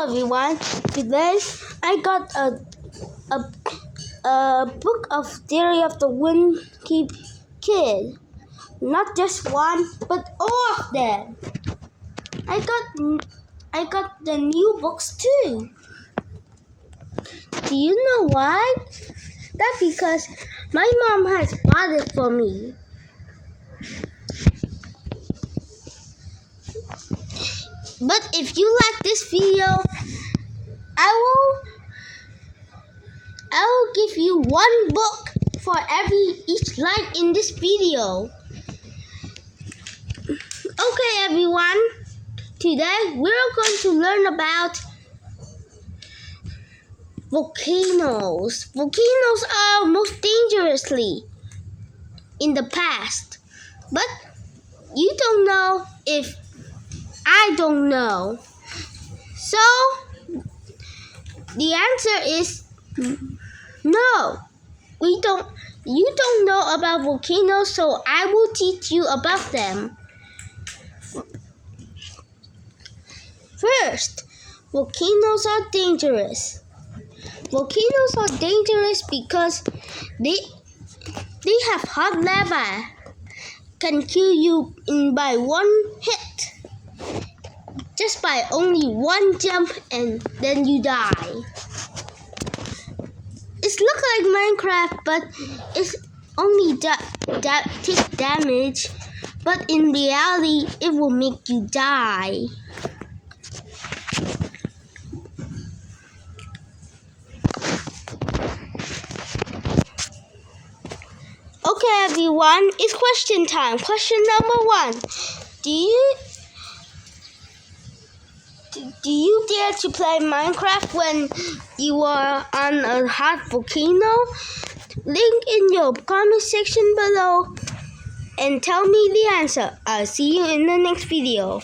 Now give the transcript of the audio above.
Hello everyone. Today I got a book of Theory of the Wimpy Kid. Not just one, but all of them. I got the new books too. Do you know why? That's because my mom has bought it for me. But if you like this video, I will give you one book for each like in this video. Okay everyone, today we're going to learn about volcanoes. Volcanoes are most dangerously in the past, but you don't know if I don't know. So the answer is no. You don't know about volcanoes, so I will teach you about them. First, volcanoes are dangerous. Volcanoes are dangerous because they have hot lava, can kill you by one hit. Just by only one jump and then you die. It looks like Minecraft, but it's only take damage, but in reality it will make you die. Okay everyone, it's question time. Question number 1. Do you dare to play Minecraft when you are on a hot volcano? Link in your comment section below and tell me the answer. I'll see you in the next video.